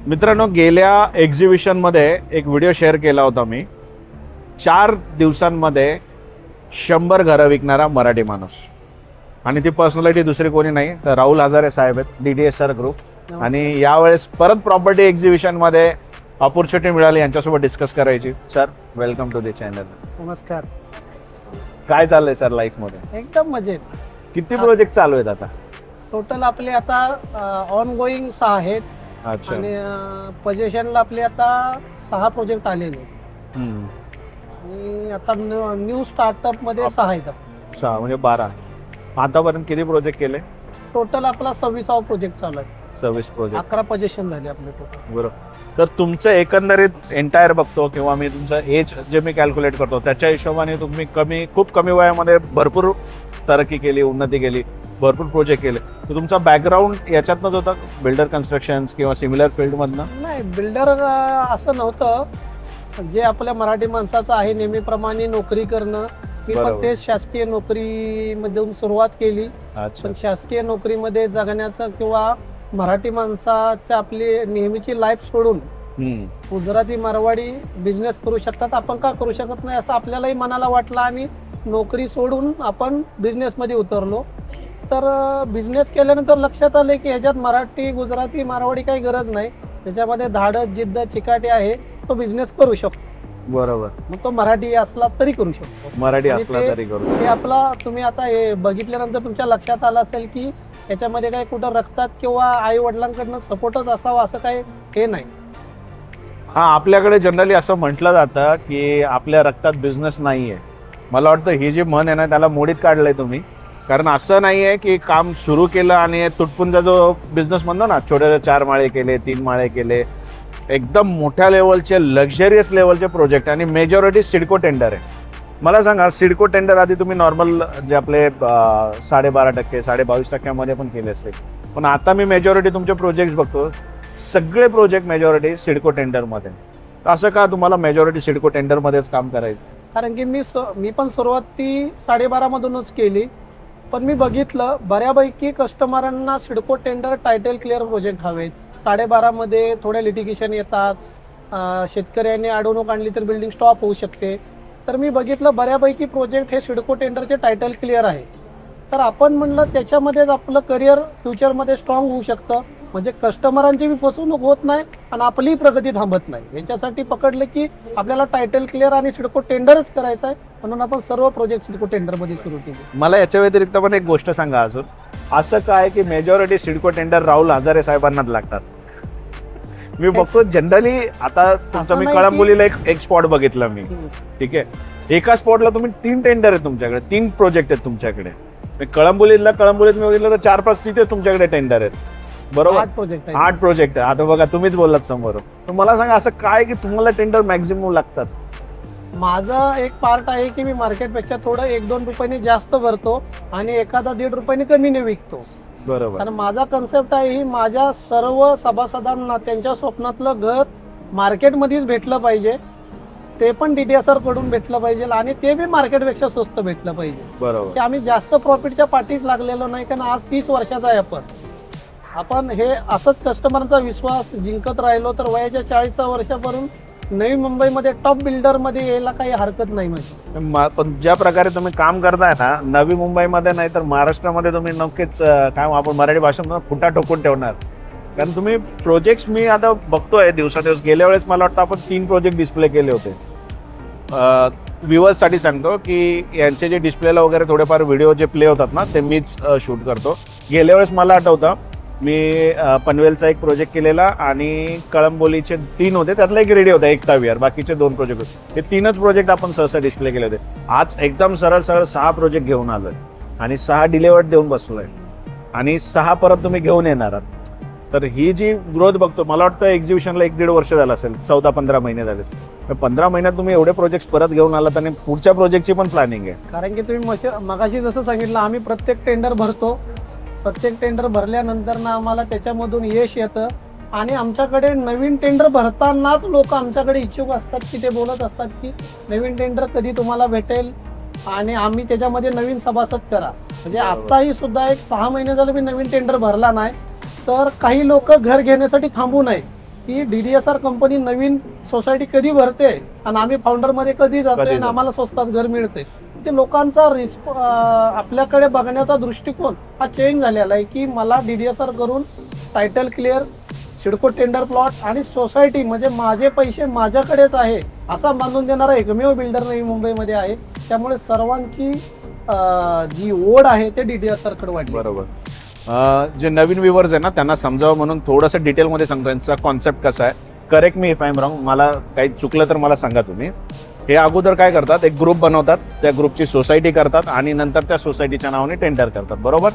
मित्रांनो, गेल्या एक्झिबिशनमध्ये एक व्हिडिओ शेअर केला होता मी. 4 दिवसांमध्ये 100 घरं विकणारा मराठी माणूस. आणि ती पर्सनॅलिटी दुसरी कोणी नाही तर राहुल हजारे साहेब आहेत, DDSR ग्रुप. आणि यावेळेस परत प्रॉपर्टी एक्झिबिशनमध्ये ऑपॉर्च्युनिटी मिळाली यांच्यासोबत डिस्कस करायची. Sir, welcome to the channel. नमस्कार. काय चाललंय सर लाईफ मध्ये? एकदम मजेत. किती प्रोजेक्ट चालू आहेत आता? टोटल आपले आता ऑन गोईंग 6 आहेत. अच्छा. आणि पोझिशनला आपले आता 6 प्रोजेक्ट आलेले. आणि आता न्यू स्टार्टअप मध्ये 6 आहेत. 6 म्हणजे 12. आतापर्यंत किती प्रोजेक्ट केले? टोटल आपला 26वा प्रोजेक्ट चालू आहे. 26 प्रोजेक्ट. 11 पोझिशन झाले आपले टोटल. बरोबर. तर तुमचं एकंदरीत एंटायर बघतो किंवा मी तुमचं एज जे मी कॅल्क्युलेट करतो त्याच्या हिशोबाने तुम्ही खूप कमी वयामध्ये भरपूर तरक्की केली, उन्नती केली, भरपूर प्रोजेक्ट केले. तर तुमचा बॅकग्राऊंड याच्यातनंच होता, बिल्डर कन्स्ट्रक्शन किंवा सिमिलर फील्डमधनं? नाही, बिल्डर असं नव्हतं. जे आपल्या मराठी माणसाचं आहे नेहमीप्रमाणे नोकरी करणं. मी पण ते शासकीय नोकरीमधून सुरुवात केली. पण शासकीय नोकरीमध्ये जगण्याचं किंवा मराठी माणसाच्या आपली नेहमीची लाईफ सोडून गुजराती मारवाडी बिझनेस करू शकतात, आपण का करू शकत नाही असं आपल्यालाही मनाला वाटलं. आणि नोकरी सोडून आपण बिझनेसमध्ये उतरलो. तर बिझनेस केल्यानंतर लक्षात आले की ह्याच्यात मराठी गुजराती मारवाडी काही गरज नाही. त्याच्यामध्ये धाडस, जिद्द, चिकाटी आहे, तो बिझनेस करू शकतो. बरोबर. मग तो मराठी असला तरी करू शकतो. मराठी असला तरी करू. हे आपला तुम्ही आता हे बघितल्यानंतर तुमच्या लक्षात आलं असेल की याच्यामध्ये काही कुठं रक्तात किंवा आई वडिलांकडनं सपोर्टच असावा असं काही हे नाही. हा, आपल्याकडे जनरली असं म्हटलं जातं की आपल्या रक्तात बिझनेस नाहीये. मला वाटतं ही जी म्हण आहे ना त्याला मोडीत काढलंय तुम्ही. कारण असं नाहीये की काम सुरू केलं आणि तुटपुंजा जो बिझनेस म्हणतो ना, छोटे 4 माळे केले, 3 माळे केले, एकदम मोठ्या लेवलचे लक्झरियस लेवलचे प्रोजेक्ट आणि मेजॉरिटी सिडको टेंडर आहे. मला सांगा, सिडको टेंडर आधी तुम्ही नॉर्मल जे आपले 12.5%, 22.5% पण केले असते. पण आता मी मेजॉरिटी तुमचे प्रोजेक्ट बघतो, सगळे प्रोजेक्ट मेजॉरिटी सिडको टेंडरमध्ये. असं का तुम्हाला मेजॉरिटी सिडको टेंडरमध्येच काम करायचं? कारण की मी पण सुरुवात ती 12.5 मधूनच केली. पण मी बघितलं बऱ्यापैकी कस्टमरांना CIDCO tender title clear project हवेत. 12.5 मध्ये थोड्या लिटिगेशन येतात, शेतकऱ्यांनी अडवणूक आणली तर बिल्डिंग स्टॉप होऊ शकते. तर मी बघितलं बऱ्यापैकी प्रोजेक्ट हे सिडको टेंडरचे टायटल क्लिअर आहे. तर आपण म्हणलं त्याच्यामध्येच आपलं करिअर फ्युचरमध्ये स्ट्रॉंग होऊ शकतं. म्हणजे कस्टमरांची बी फसवणूक होत नाही आणि आपलीही प्रगती थांबत नाही. याच्यासाठी पकडलं की आपल्याला टायटल क्लिअर आणि सिडको टेंडरच करायचं आहे, म्हणून आपण सर्व प्रोजेक्ट सिडको टेंडरमध्ये सुरू केले. मला याच्या व्यतिरिक्त पण एक गोष्ट सांगा अजून. असं काय की मेजॉरिटी सिडको टेंडर राहुल हजारे साहेबांनाच लागतात? मी बघतो जनरली. आता तुमचं मी कळंबोलीला एक स्पॉट बघितलं मी. ठीक आहे, एका स्पॉटला तुम्ही 3 टेंडर आहेत तुमच्याकडे, 3 प्रोजेक्ट आहेत तुमच्याकडे. कळंबोलीत मी बघितलं तर 4-5 तिथेच तुमच्याकडे टेंडर आहेत. बरोबर, 8 प्रोजेक्ट. आता बघा, तुम्हीच बोललात समोर. तर मला सांगा, असं काय की तुम्हाला टेंडर मॅक्झिमम लागतात? माझा एक पार्ट आहे की मी मार्केटपेक्षा थोडं 1-2 रुपयांनी जास्त भरतो आणि एखादा 1.5 रुपयांनी कमीने विकतो. बरोबर. कारण माझा कन्सेप्ट आहे ही, माझ्या सर्व सभासदांना त्यांच्या स्वप्नातलं घर मार्केटमध्येच भेटलं पाहिजे, ते पण DDSR कडून भेटलं पाहिजे आणि ते बी मार्केटपेक्षा स्वस्त भेटलं पाहिजे. बरोबर. की आम्ही जास्त प्रॉफिटच्या पाठीच लागलेलो नाही. कारण आज 30 वर्षाचा आहे आपण हे असंच कस्टमरचा विश्वास जिंकत राहिलो तर वयाच्या 40व्या वर्षापर्यंत नवी मुंबईमध्ये टॉप बिल्डरमध्ये यायला काही हरकत नाही. माझी पण ज्या प्रकारे तुम्ही काम करताय ना, नवी मुंबईमध्ये नाही तर महाराष्ट्रामध्ये तुम्ही नक्कीच काय आपण मराठी भाषेमध्ये फुटा ठोकून ठेवणार. कारण तुम्ही प्रोजेक्ट मी आता बघतोय दिवसादिवस. गेल्या वेळेस मला वाटतं आपण 3 प्रोजेक्ट डिस्प्ले केले होते. व्ह्युअर्ससाठी सांगतो की यांचे जे डिस्प्लेला वगैरे थोडेफार व्हिडिओ जे प्ले होतात ना ते मीच शूट करतो. गेल्या वेळेस मला आठवतं मी पनवेलचा एक प्रोजेक्ट केलेला आणि कळंबोलीचे 3 होते, त्यातला एक रेडी होता, एक तावियार, बाकीचे 2 प्रोजेक्ट होते. हे 3च प्रोजेक्ट आपण सहसा डिस्प्ले केले होते. आज एकदम सरळ 6 प्रोजेक्ट घेऊन आलोय आणि 6 डिलेवर्ड देऊन बसलोय आणि 6 परत तुम्ही घेऊन येणार आहात. तर ही जी ग्रोथ बघतो, मला वाटतं एक्झिबिशनला 1-1.5 वर्ष झालं असेल, 14-15 महिने झाले. 15 महिन्यात तुम्ही एवढे प्रोजेक्ट परत घेऊन आलात आणि पुढच्या प्रोजेक्टची पण प्लॅनिंग आहे. कारण की तुम्ही मगाशी जसं सांगितलं, आम्ही प्रत्येक टेंडर भरतो. प्रत्येक टेंडर भरल्यानंतर ना आम्हाला त्याच्यामधून यश येतं आणि आमच्याकडे नवीन टेंडर भरतानाच लोक आमच्याकडे इच्छुक असतात की ते बोलत असतात की नवीन टेंडर कधी तुम्हाला भेटेल आणि आम्ही त्याच्यामध्ये नवीन सभासद करा. म्हणजे आताही सुद्धा एक 6 महिने झाले मी नवीन टेंडर भरला नाही. तर काही लोक घर घेण्यासाठी थांबू नये, की DDSR कंपनी नवीन सोसायटी कधी भरते आणि आम्ही फाउंडरमध्ये कधी जातोय आणि आम्हाला स्वस्तात घर मिळते. ते लोकांचा आपल्याकडे बघण्याचा दृष्टिकोन हा चेंज झालेला आहे की मला DDSR करून title clear, CIDCO tender plot आणि सोसायटी म्हणजे माझे पैसे माझ्याकडेच आहे असा बांधून देणारा एकमेव बिल्डर नवी मुंबईमध्ये आहे. त्यामुळे सर्वांची जी ओढ आहे ते DDSR कडे वाटली. बरोबर. जे नवीन व्ह्युअर्स आहे ना त्यांना समजावं म्हणून थोडंसं डिटेलमध्ये सांगतो यांचा कॉन्सेप्ट कसा आहे. Correct me if I am wrong, मला काही चुकलं तर मला सांगा तुम्ही. हे अगोदर काय करतात, एक ग्रुप बनवतात, त्या ग्रुपची सोसायटी करतात आणि नंतर त्या सोसायटीच्या नावाने टेंडर करतात, बरोबर.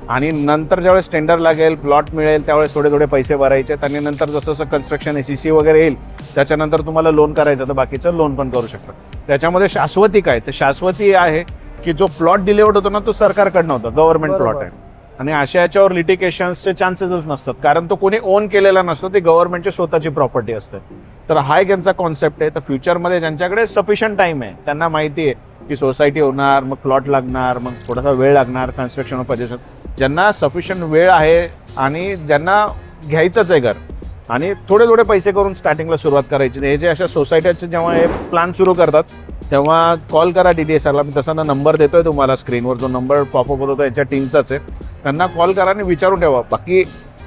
आणि नंतर ज्यावेळेस टेंडर लागेल, प्लॉट मिळेल, त्यावेळेस थोडे थोडे पैसे भरायचे आणि नंतर जसं जसं कन्स्ट्रक्शन SEC वगैरे येईल त्याच्यानंतर तुम्हाला लोन करायचं तर बाकीचं लोन पण करू शकता. त्याच्यामध्ये शाश्वती काय, तर शाश्वती आहे की जो प्लॉट डिलिव्हर्ड होतो ना तो सरकारकडनं होतो, गव्हर्नमेंट प्लॉट आहे. आणि अशा याच्यावर लिटिगेशन्सचे चान्सेसच नसतात कारण तो कोणी ओन केलेला नसतो, ते गव्हर्नमेंटची स्वतःची प्रॉपर्टी असते. तर हा एक यांचा कॉन्सेप्ट आहे. तर फ्युचरमध्ये ज्यांच्याकडे सफिशियंट टाइम आहे, त्यांना माहिती आहे की सोसायटी होणार, मग प्लॉट लागणार, मग थोडासा वेळ लागणार कन्स्ट्रक्शन ऑफ पोझिशन, ज्यांना सफिशियंट वेळ आहे आणि ज्यांना घ्यायचंच आहे घर आणि थोडे थोडे पैसे करून स्टार्टिंगला सुरुवात करायची. हे जे अशा सोसायटीचे जेव्हा हे प्लॅन सुरू करतात तेव्हा कॉल करा DDSRला. मी तसा नंबर देतोय तुम्हाला स्क्रीनवर, जो नंबर पॉपअप होतो यांच्या टीमचाच आहे. त्यांना कॉल करा आणि विचारून ठेवा. बाकी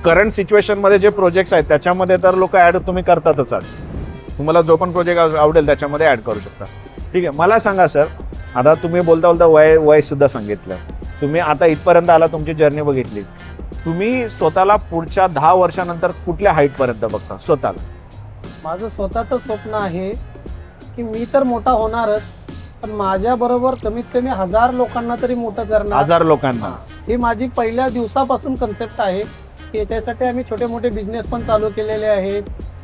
करंट सिच्युएशनमध्ये जे प्रोजेक्ट्स आहेत त्याच्यामध्ये तर लोक ॲड तुम्ही करतातच आहात. तुम्हाला जो पण प्रोजेक्ट आवडेल त्याच्यामध्ये ॲड करू शकता. ठीक आहे, मला सांगा सर, आता तुम्ही बोलता बोलता वय सुद्धा सांगितलं. तुम्ही आता इथपर्यंत आला, तुमची जर्नी बघितली. तुम्ही स्वतःला पुढच्या 10 वर्षानंतर कुठल्या हाईटपर्यंत बघता स्वतःला? माझं स्वतःचं स्वप्न आहे की मी तर मोठा होणारच, पण माझ्या बरोबर कमीत कमी 1000 लोकांना तरी मोठं करणार. 1000 लोकांना? ही माझी पहिल्या दिवसापासून कन्सेप्ट आहे की याच्यासाठी आम्ही छोटे मोठे बिझनेस पण चालू केलेले आहेत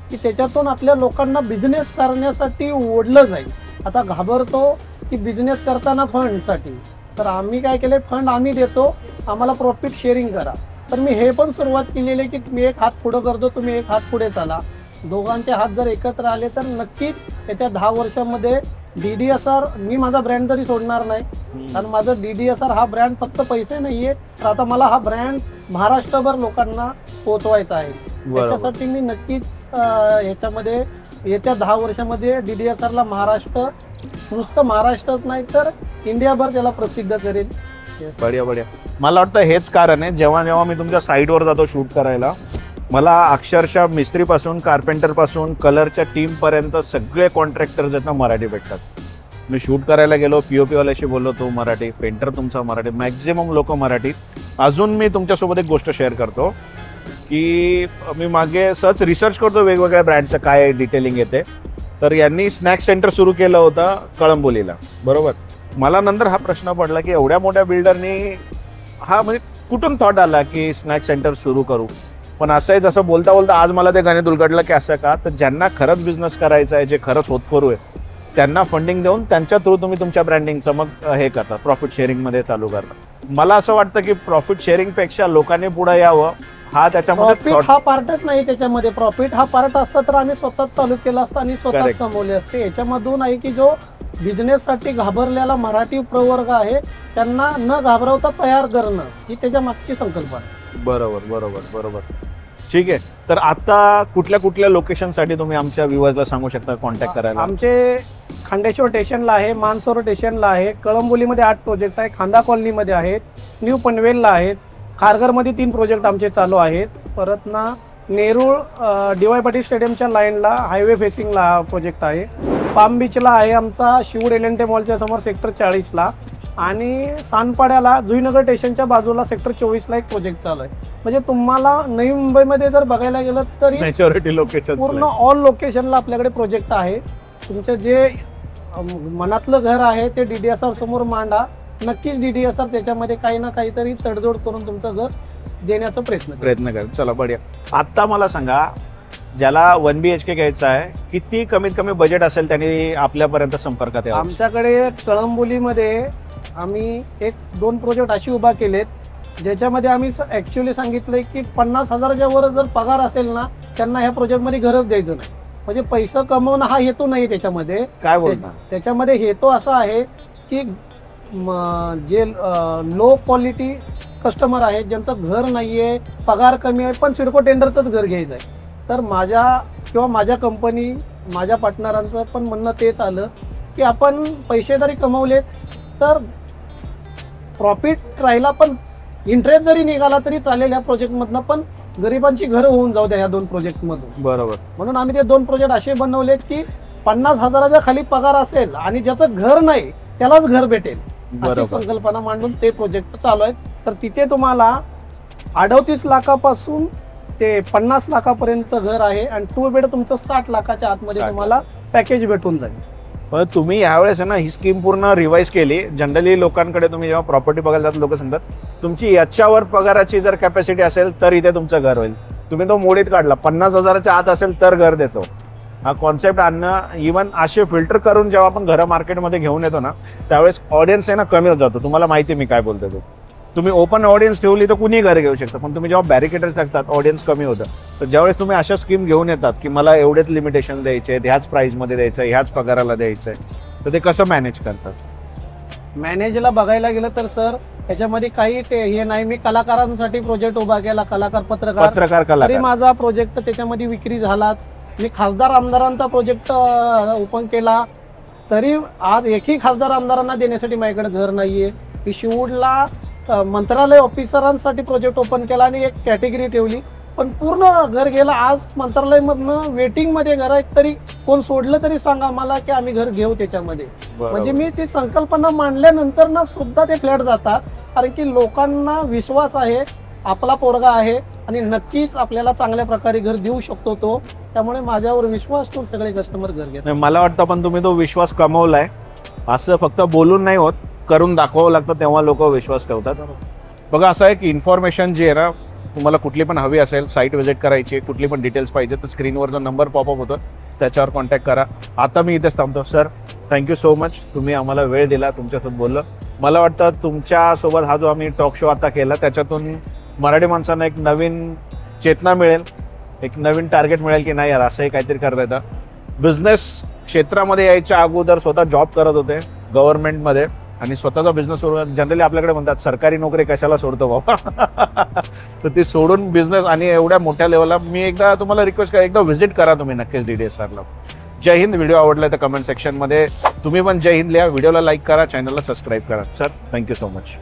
की त्याच्यातून आपल्या लोकांना बिझनेस करण्यासाठी ओढलं जाईल. आता घाबरतो की बिझनेस करताना फंडसाठी, तर आम्ही काय केले, फंड आम्ही देतो, आम्हाला प्रॉफिट शेअरिंग करा. तर मी हे पण सुरुवात केलेली आहे की मी एक हात पुढं करतो, तुम्ही एक हात पुढे चाला. दोघांचे हात जर एकत्र आले तर नक्कीच येत्या 10 वर्षामध्ये DDSR, मी माझा ब्रँड तरी सोडणार नाही. कारण माझं DDSR हा ब्रँड फक्त पैसे नाहीये, तर आता मला हा ब्रँड महाराष्ट्रभर लोकांना पोहोचवायचा आहे. त्याच्यासाठी मी नक्कीच ह्याच्यामध्ये येत्या 10 वर्षामध्ये DDSRला महाराष्ट्र, नुसतं महाराष्ट्रच नाही तर इंडियाभर त्याला प्रसिद्ध करेल. बढिया बढिया. मला वाटतं हेच कारण आहे, जेव्हा जेव्हा मी तुमच्या साईटवर जातो शूट करायला, मला अक्षरशः मिस्त्रीपासून, कार्पेंटरपासून, कलरच्या टीमपर्यंत सगळे कॉन्ट्रॅक्टर्स आहेत ना मराठी भेटतात. मी शूट करायला गेलो, POP वाल्याशी बोललो तो मराठी, पेंटर तुमचा मराठी, मॅक्झिमम लोक मराठी. अजून मी तुमच्यासोबत एक गोष्ट शेअर करतो की मी मागे सहज रिसर्च करतो वेगवेगळ्या ब्रँडचं काय डिटेलिंग येते. तर यांनी स्नॅक सेंटर सुरू केलं होतं कळंबोलीला, बरोबर. मला नंतर हा प्रश्न पडला की एवढ्या मोठ्या बिल्डरनी हा म्हणजे कुठून थॉट आला की स्नॅक सेंटर सुरू करू. पण असं आहे, जसं बोलता बोलता आज मला ते गणित उलगडलं की असं का, तर ज्यांना खरंच बिझनेस करायचा आहे, जे खरंच होतकरू आहे, त्यांना फंडिंग देऊन त्यांच्या थ्रू तुम्ही तुमच्या ब्रँडिंगचं मग हे करता, प्रॉफिट शेअरिंगमध्ये चालू करता. मला असं वाटतं की प्रॉफिट शेअरिंगपेक्षा लोकांनी पुढे यावं, हा त्याच्यामध्ये प्रॉफिट हा पार्टच नाही. त्याच्यामध्ये प्रॉफिट हा पार्ट असता तर आम्ही स्वतःच चालू केला असता आणि स्वतःच कमवले असते. याच्यामधून आहे की जो बिझनेससाठी घाबरलेला मराठी प्रवर्ग आहे त्यांना न घाबरवता तयार करणं, ही त्याच्या मागची संकल्पना. बरोबर बरोबर बरोबर. ठीक आहे, तर आता कुठल्या कुठल्या लोकेशनसाठी तुम्ही आमच्या व्ह्युअर्सला सांगू शकता कॉन्टॅक्ट करायला? आमचे खांडेश्वर स्टेशनला आहे, मानसरोवर स्टेशनला आहे, कळंबोलीमध्ये 8 प्रोजेक्ट आहे, खांदा कॉलनीमध्ये आहेत, न्यू पनवेलला आहेत, खारघरमध्ये 3 प्रोजेक्ट आमचे चालू आहेत. परत ना नेरूळ DY पाटील स्टेडियमच्या लाईनला हायवे फेसिंगला हा प्रोजेक्ट आहे. पाम बीचला आहे आमचा शिवूड LNT मॉलच्या समोर सेक्टर 40ला, आणि सानपाड्याला जुईनगर स्टेशनच्या बाजूला सेक्टर 24ला एक प्रोजेक्ट चालू आहे. म्हणजे तुम्हाला नवी मुंबईमध्ये जर बघायला गेलं तरी मॅच्युरिटी लोकेशन पूर्ण ऑल लोकेशनला आपल्याकडे प्रोजेक्ट आहे. तुमचं जे मनातलं घर आहे ते DDSR समोर मांडा, नक्कीच DDSR त्याच्यामध्ये काही ना काहीतरी तडजोड करून तुमचं घर देण्याचा प्रयत्न करा. चला बढिया. आता मला सांगा, ज्याला 1 BHK घ्यायचा आहे, किती कमीत कमी बजेट असेल त्यांनी आपल्यापर्यंत संपर्कात यावं? आमच्याकडे कळंबोलीमध्ये आम्ही 1-2 प्रोजेक्ट अशी उभा केलेत ज्याच्यामध्ये आम्ही ॲक्च्युली सांगितलंय की 50,000च्या वर जर पगार असेल ना त्यांना ह्या प्रोजेक्टमध्ये गरज द्यायचं नाही. म्हणजे पैसा कमवणं हा हेतू नाही त्याच्यामध्ये. काय बोलता? त्याच्यामध्ये हेतू असा आहे की जे लो क्वालिटी कस्टमर आहेत, ज्यांचं घर नाहीये, पगार कमी आहे, पण सिडको टेंडरचंच घर घ्यायचं आहे, तर माझ्या कंपनी माझ्या पार्टनरांचं पण म्हणणं तेच आलं की आपण पैसे जरी कमवले तर प्रॉफिट राहिला, पण इंटरेस्ट जरी निघाला तरी चालेल या प्रोजेक्टमधनं, पण गरिबांची घरं होऊन जाऊ द्या या 2 प्रोजेक्टमधून. बरोबर. म्हणून आम्ही ते 2 प्रोजेक्ट असे बनवलेत की 50,000च्या खाली पगार असेल आणि ज्याचं घर नाही त्यालाच घर भेटेल अशी संकल्पना मांडून ते प्रोजेक्ट चालू आहेत. तर तिथे तुम्हाला 38 लाखापासून ते 50 लाखापर्यंतचं घर आहे आणि 2 बेड तुमचं 60 लाखाच्या आतमध्ये तुम्हाला पॅकेज भेटून जाईल. पण तुम्ही यावेळेस आहे ना ही स्कीम पूर्ण रिवाईज केली. जनरली लोकांकडे तुम्ही जेव्हा प्रॉपर्टी बघायला जातात लोक सांगतात तुमची याच्यावर पगाराची जर कॅपॅसिटी असेल तर इथे तुमचं घर होईल. तुम्ही तो मोडीत काढला, 50,000च्या आत असेल तर घर देतो. हा कॉन्सेप्ट आणणं, इव्हन असे फिल्टर करून जेव्हा आपण घरं मार्केटमध्ये घेऊन येतो ना त्यावेळेस ऑडियन्स आहे ना कमी होत जातो. तुम्हाला माहिती मी काय बोलतो ते. तुम्ही ओपन ऑडियन्स ठेवली तर कुणी घर घेऊ शकतं, पण तुम्ही जेव्हा बॅरिकेडर्स टाकतात ऑडियन्स कमी होतं. तर ज्यावेळेस तुम्ही अशा स्कीम घेऊन येतात की मला एवढेच लिमिटेशन द्यायचे, ह्याच प्राईसमध्ये द्यायचं, ह्याच पगाराला द्यायचं आहे, तर ते कसं मॅनेज करतात? मॅनेजला बघायला गेलं तर सर याच्यामध्ये काही हे नाही. मी कलाकारांसाठी प्रोजेक्ट उभा केला, पत्रकार तरी माझा प्रोजेक्ट त्याच्यामध्ये विक्री झालाच. मी खासदार आमदारांचा प्रोजेक्ट ओपन केला तरी आज एकही खासदार आमदारांना देण्यासाठी माझ्याकडे घर नाहीये. मी शिवूडला मंत्रालय ऑफिसरांसाठी प्रोजेक्ट ओपन केला आणि एक कॅटेगरी ठेवली, पण पूर्ण घर गेलं. आज मंत्रालयमधनं वेटिंगमध्ये घर आहेत, तरी कोण सोडलं तरी सांगा मला की आम्ही घर घेऊ त्याच्यामध्ये. म्हणजे मी ती संकल्पना मांडल्यानंतर ना सुद्धा ते फ्लॅट जातात, कारण की लोकांना विश्वास आहे आपला पोरगा आहे आणि नक्कीच आपल्याला चांगल्या प्रकारे घर देऊ शकतो तो. त्यामुळे माझ्यावर विश्वास ठेवून सगळे कस्टमर घर घेतात. मला वाटतं पण तुम्ही तो विश्वास कमवलाय. असं फक्त बोलून नाही होत, करून दाखवावं लागतं तेव्हा लोक विश्वास ठेवतात. बघा असं आहे की इन्फॉर्मेशन जी आहे ना तुम्हाला कुठली पण हवी असेल, साईट व्हिजिट करायची, कुठली पण डिटेल्स पाहिजे तर स्क्रीनवर जो नंबर पॉपअप होतो त्याच्यावर कॉन्टॅक्ट करा. आता मी इथेच थांबतो. सर थँक्यू सो मच, तुम्ही आम्हाला वेळ दिला, तुमच्यासोबत बोललो. मला वाटतं तुमच्यासोबत हा जो आम्ही टॉक शो आता केला त्याच्यातून मराठी माणसांना एक नवीन चेतना मिळेल, एक नवीन टार्गेट मिळेल की नाही यार असंही काहीतरी करता येतं. बिझनेस क्षेत्रामध्ये यायच्या अगोदर स्वतः जॉब करत होते गव्हर्नमेंटमध्ये आणि स्वतःचा बिझनेस सोडून, जनरली आपल्याकडे म्हणतात सरकारी नोकरी कशाला सोडतो बाबा तर ती सोडून बिझनेस आणि एवढ्या मोठ्या लेवलला. मी एकदा तुम्हाला रिक्वेस्ट करा, एकदा व्हिजिट करा तुम्ही नक्कीच DDSRला. जय हिंद. व्हिडिओ आवडला तर कमेंट सेक्शनमध्ये तुम्ही पण जय हिंद लिहा. व्हिडिओला लाईक करा, चॅनलला सबस्क्राईब करा. Sir thank you so much.